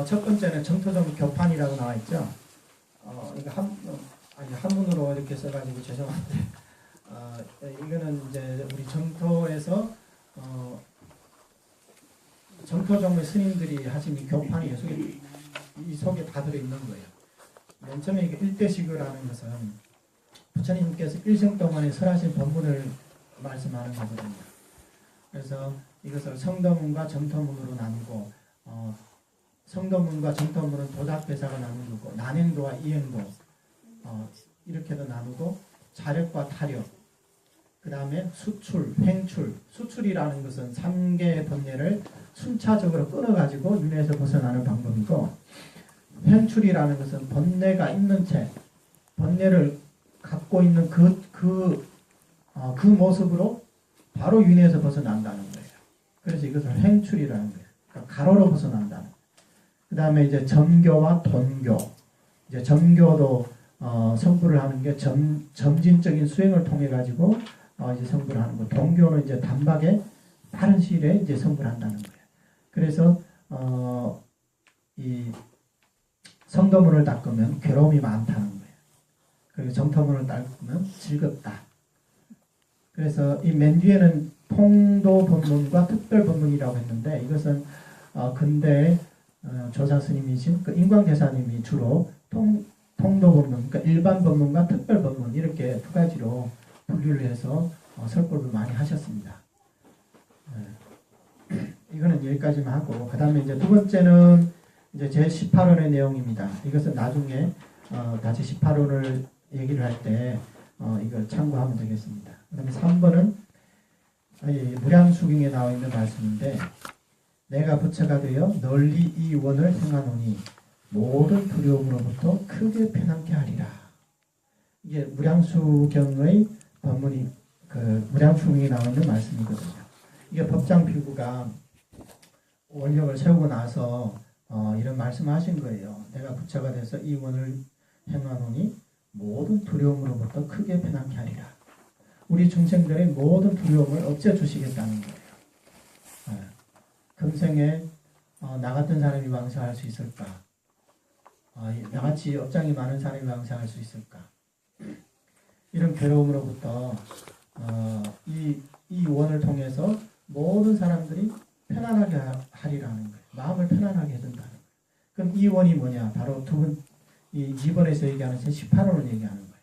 첫 번째는 정토종 교판이라고 나와 있죠. 이거 한문으로 이렇게 써가지고 죄송한데, 이거는 이제 우리 정토에서 정토종의 스님들이 하신 이 교판이 이 속에 다 들어있는 거예요. 맨 처음에 이게 일대식이라는 것은 부처님께서 일생 동안에 설하신 법문을 말씀하는 거거든요. 그래서 이것을 성도문과 정토문으로 나누고, 성도문과 정토문은 도작대사가 나누고, 난행도와 이행도 이렇게도 나누고, 자력과 타력, 그 다음에 수출, 횡출. 수출이라는 것은 3개의 번뇌를 순차적으로 끊어가지고 윤회에서 벗어나는 방법이고, 횡출이라는 것은 번뇌가 있는 채 번뇌를 갖고 있는 그 모습으로 바로 윤회에서 벗어난다는 거예요. 그래서 이것을 횡출이라는 거예요. 그러니까 가로로 벗어난다는 거예요. 그 다음에 이제 점교와 돈교. 이제 점교도 성불을 하는 게 점진적인 수행을 통해 가지고 이제 성불을 하는 거. 돈교는 이제 단박에 빠른 시일에 이제 성불을 한다는 거예요. 그래서 이 성도문을 닦으면 괴로움이 많다는 거예요. 그리고 정토문을 닦으면 즐겁다. 그래서 이 맨 뒤에는 통도법문과 특별법문이라고 했는데, 이것은 근대 조사 스님이신 그 인광대사님이 주로 통도법문, 그러니까 일반 법문과 특별법문 이렇게 두 가지로 분류를 해서 설법을 많이 하셨습니다. 이거는 여기까지만 하고, 그 다음에 이제 두 번째는 이제 제18원의 내용입니다. 이것은 나중에 다시 18원을 얘기를 할 때 이걸 참고하면 되겠습니다. 그 다음에 3번은 무량수경에 나와 있는 말씀인데, 내가 부처가 되어 널리 이 원을 행하노니 모든 두려움으로부터 크게 편안케 하리라. 이게 무량수경의 법문이 무량수경에 나와 있는 말씀이거든요. 이게 법장필구가 원력을 세우고 나서 이런 말씀을 하신 거예요. 내가 부처가 돼서 이 원을 행하노니 모든 두려움으로부터 크게 편안케 하리라. 우리 중생들의 모든 두려움을 없애주시겠다는 거예요. 금생에 나 같은 사람이 왕생할 수 있을까? 나같이 업장이 많은 사람이 왕생할 수 있을까? 이런 괴로움으로부터 이 원을 통해서 모든 사람들이 편안하게 하리라는 거예요. 마음을 편안하게 해준다는 거예요. 그럼 이 원이 뭐냐? 바로 이 2번에서 얘기하는 제18원을 얘기하는 거예요.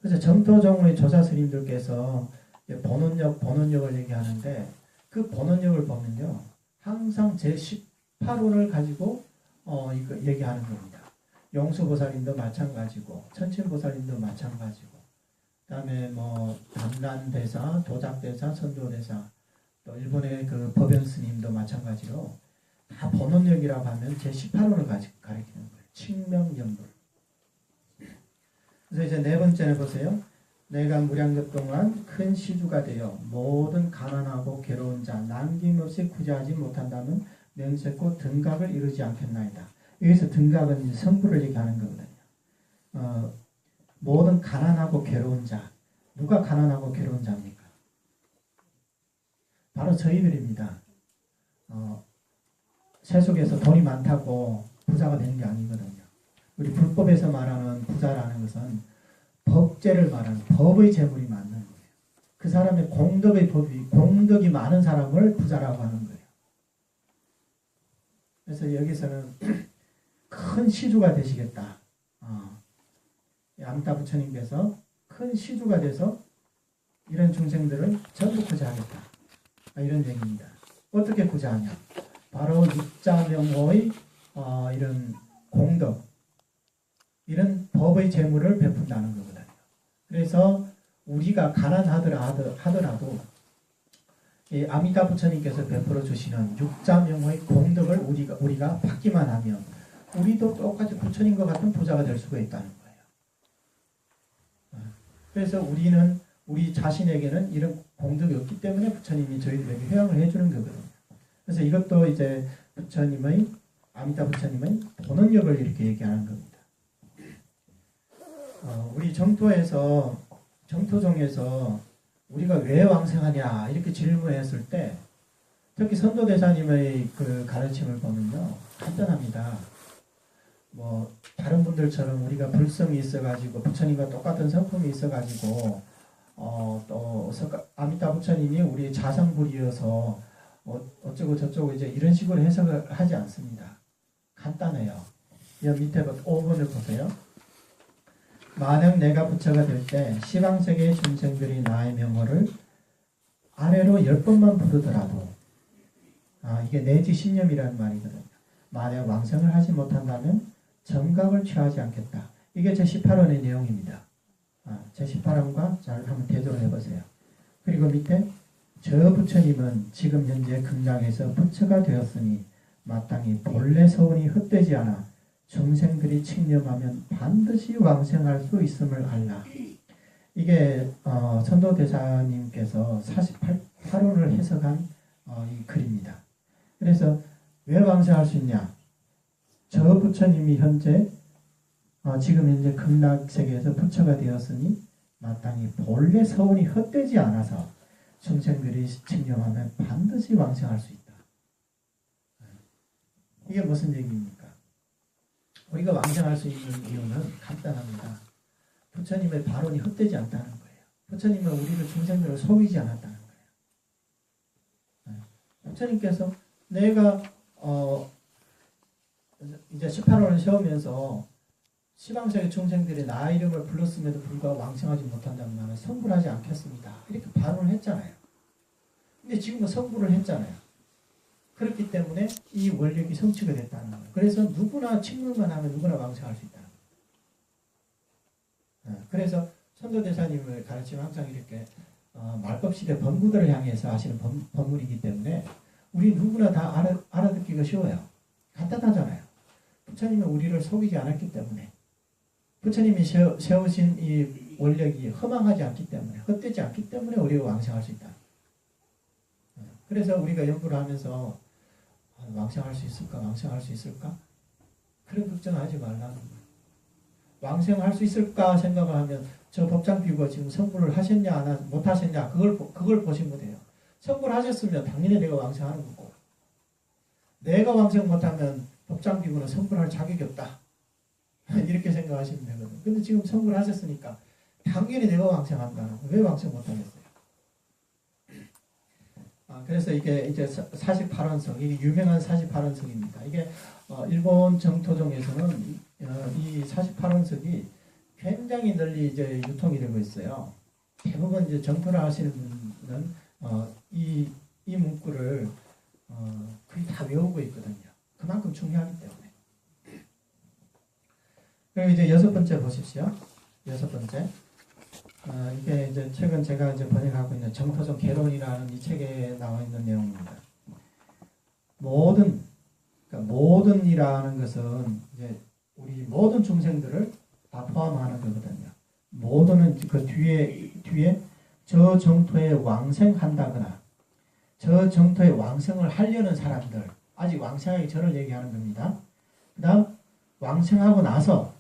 그래서 정토종의 조사 스님들께서 본원력을 얘기하는데, 그 본원력을 보면요, 항상 제18원을 가지고 이거 얘기하는 겁니다. 용수보살님도 마찬가지고, 천친보살님도 마찬가지고, 그 다음에 담란대사, 도작대사, 선조대사, 또 일본의 그 법연스님도 마찬가지로 다 본원력이라고 하면 제18원을 가리키는 거예요. 칭명연불. 그래서 이제 네 번째는 보세요. 내가 무량겁 동안 큰 시주가 되어 모든 가난하고 괴로운 자 남김없이 구제하지 못한다면 명색고 등각을 이루지 않겠나이다. 여기서 등각은 이제 성부를 얘기하는 거거든요. 모든 가난하고 괴로운 자. 누가 가난하고 괴로운 자입니까? 바로 저희들입니다. 세속에서 돈이 많다고 부자가 되는 게 아니거든요. 우리 불법에서 말하는 부자라는 것은 법재를 말하는 법의 재물이 많은 거예요. 그 사람의 공덕이 많은 사람을 부자라고 하는 거예요. 그래서 여기서는 큰 시주가 되시겠다. 암따 부처님께서 큰 시주가 돼서 이런 중생들을 전부 구제하겠다. 이런 얘기입니다. 어떻게 구제하냐? 바로 육자명호의 이런 공덕, 이런 법의 재물을 베푼다는 거거든요. 그래서 우리가 가난하더라도 이 아미다 부처님께서 베풀어 주시는 육자명호의 공덕을 우리가 받기만 하면 우리도 똑같이 부처님과 같은 부자가 될 수가 있다는 거예요. 그래서 우리 자신에게는 이런 공덕이 없기 때문에 부처님이 저희들에게 회양을 해주는 거거든요. 그래서 이것도 이제 아미다 부처님의 본원력을 이렇게 얘기하는 겁니다. 우리 정토종에서 우리가 왜 왕생하냐 이렇게 질문했을 때, 특히 선도대사님의 그 가르침을 보면요, 간단합니다. 뭐 다른 분들처럼 우리가 불성이 있어가지고 부처님과 똑같은 성품이 있어가지고 또 아미타 부처님이 우리 자성불이어서 어쩌고 저쩌고 이제 이런 식으로 해석을 하지 않습니다. 간단해요. 여 밑에 5번을 보세요. 만약 내가 부처가 될 때 시방세계의 중생들이 나의 명호를 아래로 10번만 부르더라도 이게 내지신념이라는 말이거든요. 만약 왕성을 하지 못한다면 정각을 취하지 않겠다. 이게 제18원의 내용입니다. 제18원과 잘 한번 대조를 해보세요. 그리고 밑에 저 부처님은 지금 현재 극락에서 부처가 되었으니 마땅히 본래 서운이 헛되지 않아 중생들이 칙념하면 반드시 왕생할 수 있음을 알라. 이게 선도대사님께서 48원을 해석한 이 글입니다. 그래서 왜 왕생할 수 있냐? 저 부처님이 현재 지금 현재 극락세계에서 부처가 되었으니 마땅히 본래 서운이 헛되지 않아서 중생들이 칙념하면 반드시 왕생할 수 있다. 이게 무슨 얘기입니까? 우리가 왕생할 수 있는 이유는 간단합니다. 부처님의 발언이 헛되지 않다는 거예요. 부처님은 우리를 중생들을 속이지 않았다는 거예요. 부처님께서 내가 이제 18원을 세우면서 시방세계 중생들이 나 이름을 불렀음에도 불구하고 왕생하지 못한다는 말은 성불하지 않겠습니다. 이렇게 발언을 했잖아요. 근데 지금은 성불을 했잖아요. 그렇기 때문에 이 원력이 성취가 됐다는 거예요. 그래서 누구나 칙물만 하면 누구나 왕생할 수 있다는 거예요. 그래서 선도대사님을 가르치면 항상 이렇게 말법시대 법무들을 향해서 하시는 법문이기 때문에 우리 누구나 다 알아듣기가 쉬워요. 간단하잖아요. 부처님은 우리를 속이지 않았기 때문에 부처님이 세우신 이 원력이 허망하지 않기 때문에 헛되지 않기 때문에 우리가 왕생할 수 있다. 그래서 우리가 연구를 하면서 왕생할 수 있을까? 왕생할 수 있을까? 그런 걱정하지 말라는 거예요. 왕생할 수 있을까 생각을 하면 저 법장 비구가 지금 성불을 하셨냐 못 하셨냐 그걸 보시면 돼요. 성불하셨으면 당연히 내가 왕생하는 거고 내가 왕생 못하면 법장 비구는 성불할 자격이 없다. 이렇게 생각하시면 되거든요. 근데 지금 성불하셨으니까 당연히 내가 왕생한다는 거예요. 왜 왕생 못하겠어요? 그래서 이게 이제 48원석, 이게 유명한 48원석입니다. 이게 일본 정토종에서는 이 48원석이 굉장히 널리 이제 유통이 되고 있어요. 대부분 이제 정토를 하시는 분은 이 문구를 거의 다 외우고 있거든요. 그만큼 중요하기 때문에. 그리고 이제 6번째 보십시오. 6번째. 이게 이제 최근 제가 이제 번역하고 있는 정토종 개론이라는 이 책에 나와 있는 내용입니다. 모든이라는 것은 이제 우리 모든 중생들을 다 포함하는 거거든요. 모든은 그 뒤에 저 정토에 왕생한다거나 저 정토에 왕생을 하려는 사람들, 아직 왕생하기 전을 얘기하는 겁니다. 그 다음 왕생하고 나서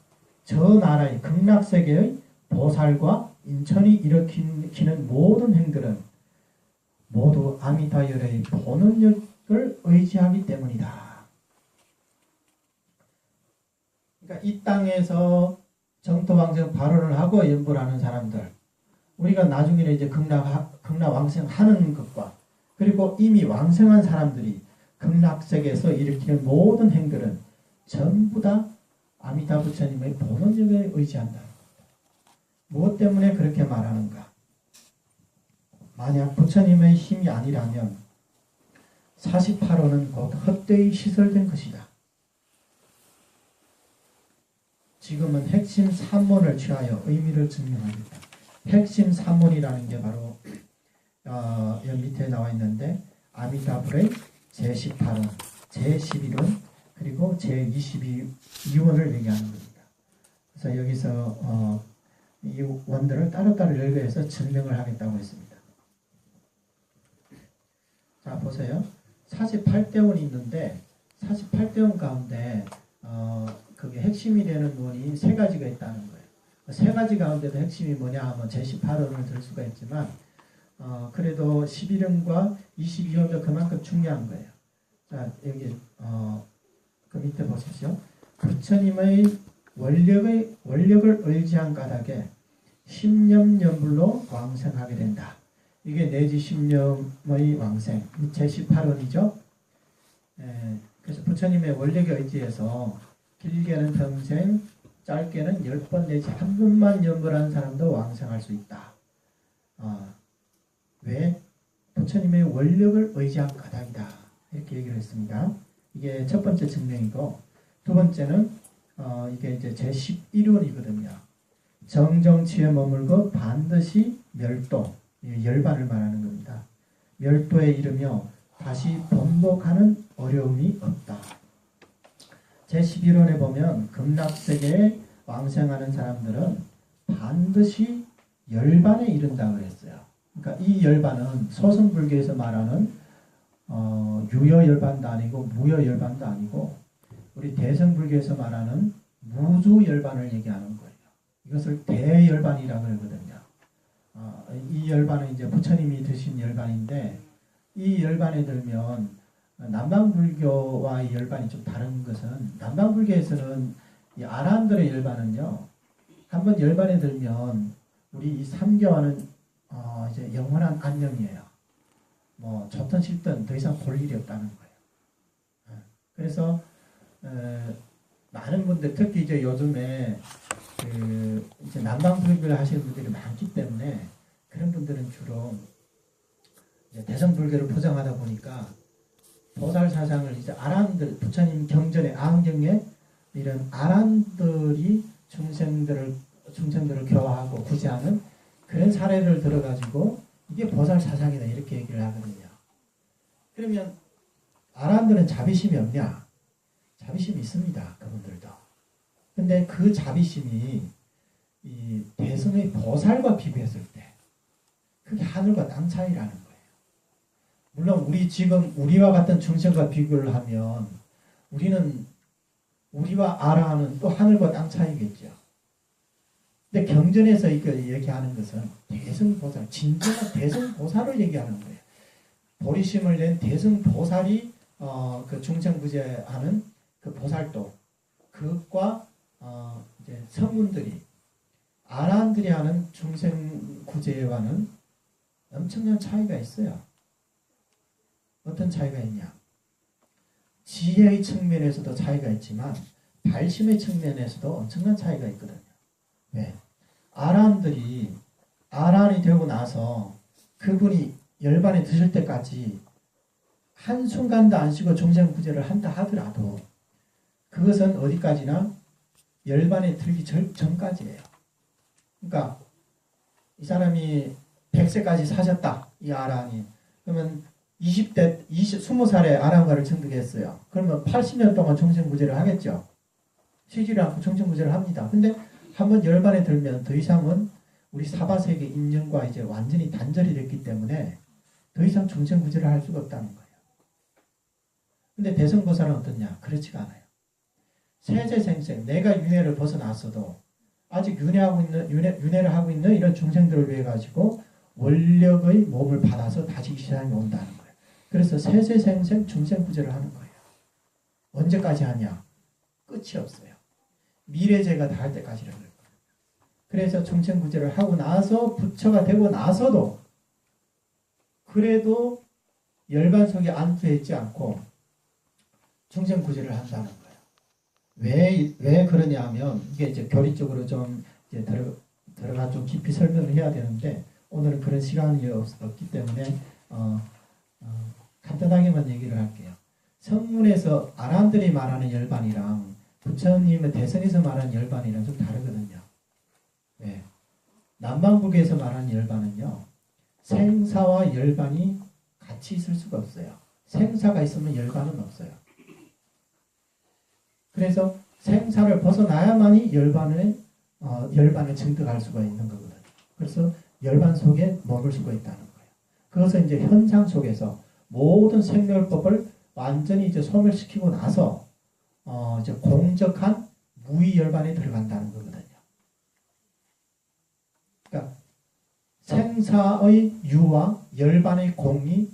저 나라의 극락세계의 보살과 인천이 일으키는 모든 행들은 모두 아미타열의 본원력을 의지하기 때문이다. 그러니까 이 땅에서 정토왕생 발언을 하고 연불 하는 사람들, 우리가 나중에 이제 극락 왕생하는 것과 그리고 이미 왕생한 사람들이 극락세계에서 일으키는 모든 행들은 전부 다 아미타 부처님의 본원력에 의지한다. 무엇 때문에 그렇게 말하는가? 만약 부처님의 힘이 아니라면 48호는 곧 헛되이 시설된 것이다. 지금은 핵심 3문을 취하여 의미를 증명합니다. 핵심 3문이라는 게 바로 여기 밑에 나와 있는데 아미타불의 제18원, 제11원, 그리고 제22원을 얘기하는 겁니다. 그래서 여기서 이 원들을 따로따로 열거해서 증명을 하겠다고 했습니다. 자, 보세요. 48대원이 있는데 48대원 가운데 그게 핵심이 되는 원이 3가지가 있다는 거예요. 3가지 가운데도 핵심이 뭐냐 하면 제18원을 들 수가 있지만 그래도 11원과 22원도 그만큼 중요한 거예요. 자, 여기 밑에 보십시오. 부처님의 원력을 의지한 까닭에 십념연불로 왕생하게 된다. 이게 내지 십념의 왕생 제18원이죠. 그래서 부처님의 원력에 의지해서 길게는 평생, 짧게는 10번 내지 한 번만 연불한 사람도 왕생할 수 있다. 왜? 부처님의 원력을 의지한 까닭이다. 이렇게 얘기를 했습니다. 이게 첫 번째 증명이고, 두 번째는 이게 이제 제11원이거든요. 정정치에 머물고 반드시 멸도, 열반을 말하는 겁니다. 멸도에 이르며 다시 번복하는 어려움이 없다. 제11원에 보면 극락세계에 왕생하는 사람들은 반드시 열반에 이른다 그랬어요. 그러니까 이 열반은 소승불교에서 말하는 유여열반도 아니고 무여열반도 아니고 우리 대승불교에서 말하는 무주열반을 얘기하는 거예요. 이것을 대열반이라고 그러거든요. 이 열반은 이제 부처님이 드신 열반인데 이 열반에 들면 남방불교와 이 열반이 좀 다른 것은 남방불교에서는 이 아란들의 열반은요 한번 열반에 들면 우리 이 삼교와는 이제 영원한 안녕이에요. 뭐 좋든 싫든 더 이상 볼 일이 없다는 거예요. 그래서 많은 분들 특히 이제 요즘에 이제 남방불교를 하시는 분들이 많기 때문에 그런 분들은 주로 이제 대성불교를 포장하다 보니까 보살 사상을 이제 아란들 부처님 경전에 안경에 이런 아란들이 중생들을 교화하고 구제하는 그런 사례를 들어가지고 이게 보살 사상이다 이렇게 얘기를 하거든요. 그러면 아란들은 자비심이 없냐? 자비심이 있습니다. 그분들도. 근데 그 자비심이 이 대승의 보살과 비교했을 때 그게 하늘과 땅 차이라는 거예요. 물론 우리 지금 우리와 같은 중생과 비교를 하면 우리는 우리와 아라하는 또 하늘과 땅 차이겠죠. 근데 경전에서 이거 얘기하는 것은 대승보살, 진정한 대승보살을 얘기하는 거예요. 보리심을 낸 대승보살이 그 중생구제하는 그 보살도 그것과 이제 성문들이 아란들이 하는 중생구제와는 엄청난 차이가 있어요. 어떤 차이가 있냐? 지혜의 측면에서도 차이가 있지만 발심의 측면에서도 엄청난 차이가 있거든요. 왜? 아란이 되고 나서 그분이 열반에 드실 때까지 한순간도 안 쉬고 중생구제를 한다 하더라도 그것은 어디까지나 열반에 들기 전까지예요. 그러니까 이 사람이 100세까지 사셨다. 이 아란이. 그러면 20살에 아란가를 증득했어요. 그러면 80년 동안 중생구제를 하겠죠. 쉬지를 않고 중생구제를 합니다. 근데 한번 열반에 들면 더 이상은 우리 사바세계 인연과 이제 완전히 단절이 됐기 때문에 더 이상 중생구제를 할 수가 없다는 거예요. 근데 대승보살은 어떻냐? 그렇지가 않아요. 세세생생 내가 윤회를 벗어났어도 아직 윤회를 하고 있는 이런 중생들을 위해 가지고 원력의 몸을 받아서 다시 이 세상에 온다는 거예요. 그래서 세세생생 중생구제를 하는 거예요. 언제까지 하냐? 끝이 없어요. 미래제가 다 할 때까지라는 거예요. 그래서 중생구제를 하고 나서 부처가 되고 나서도 그래도 열반 속에 안주했지 않고 중생구제를 한다는 거예요. 왜 그러냐 하면 이게 이제 교리적으로 좀 이제 들어가 좀 깊이 설명을 해야 되는데 오늘은 그런 시간이 없기 때문에 간단하게만 얘기를 할게요. 성문에서 아란들이 말하는 열반이랑 부처님의 대성에서 말하는 열반이랑 좀 다르거든요. 네. 남방불교에서 말하는 열반은요. 생사와 열반이 같이 있을 수가 없어요. 생사가 있으면 열반은 없어요. 그래서 생사를 벗어나야만이 열반에 증득할 수가 있는 거거든요. 그래서 열반 속에 머물 수가 있다는 거예요. 그것은 이제 현상 속에서 모든 생멸법을 완전히 이제 소멸시키고 나서 이제 공적한 무의열반에 들어간다는 거거든요. 그러니까 생사의 유와 열반의 공이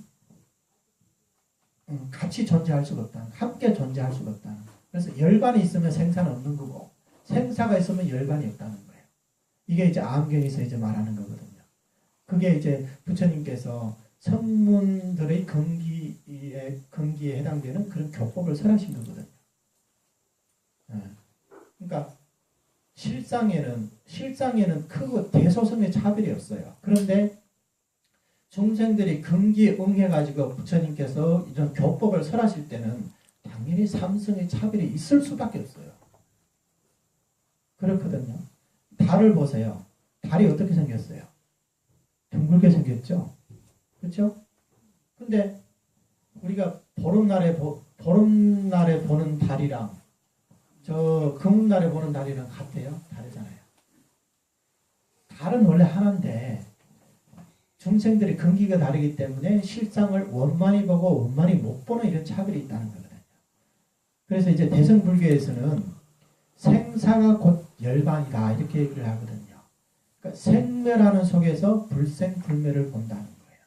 같이 존재할 수가 없다는, 함께 존재할 수가 없다는 거예요. 그래서 열반이 있으면 생사는 없는 거고 생사가 있으면 열반이 없다는 거예요. 이게 이제 암경에서 이제 말하는 거거든요. 그게 이제 부처님께서 성문들의 근기에 해당되는 그런 교법을 설하신 거거든요. 그러니까 실상에는 크고 대소성의 차별이 없어요. 그런데 중생들이 근기에 응해가지고 부처님께서 이런 교법을 설하실 때는 당연히 삼성의 차별이 있을 수밖에 없어요. 그렇거든요. 달을 보세요. 달이 어떻게 생겼어요? 둥글게 생겼죠? 그렇죠? 근데 우리가 보름날에 보는 달이랑 저 금음날에 보는 달이랑 같아요? 다르잖아요. 달은 원래 하나인데 중생들의 근기가 다르기 때문에 실상을 원만히 보고 원만히 못 보는 이런 차별이 있다는 거거든요. 그래서 이제 대승불교에서는 생사가 곧 열반이다 이렇게 얘기를 하거든요. 그러니까 생멸하는 속에서 불생불멸을 본다는 거예요.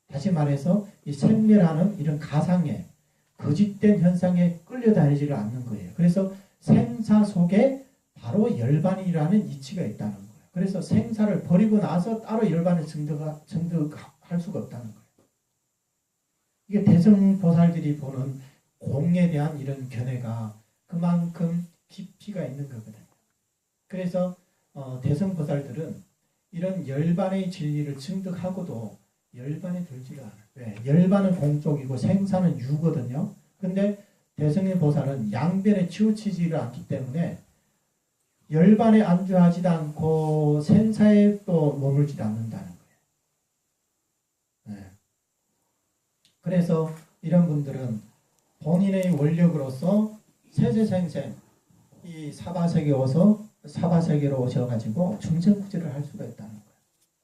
다시 말해서 이 생멸하는 이런 가상에 거짓된 현상에 끌려다니지를 않는 거예요. 그래서 생사 속에 바로 열반이라는 이치가 있다는 거예요. 그래서 생사를 버리고 나서 따로 열반을 증득할 수가 없다는 거예요. 이게 대승보살들이 보는 공에 대한 이런 견해가 그만큼 깊이가 있는 거거든요. 그래서 대승보살들은 이런 열반의 진리를 증득하고도 열반에 들지를 않아요. 왜? 열반은 공적이고 생사는 유거든요. 근데 대승의 보살은 양변에 치우치지를 않기 때문에 열반에 안주하지도 않고 생사에 또 머물지도 않는다는 거예요. 네. 그래서 이런 분들은 본인의 원력으로서 세세생생 이 사바세계로 오셔가지고 중생구제를 할 수가 있다는 거예요.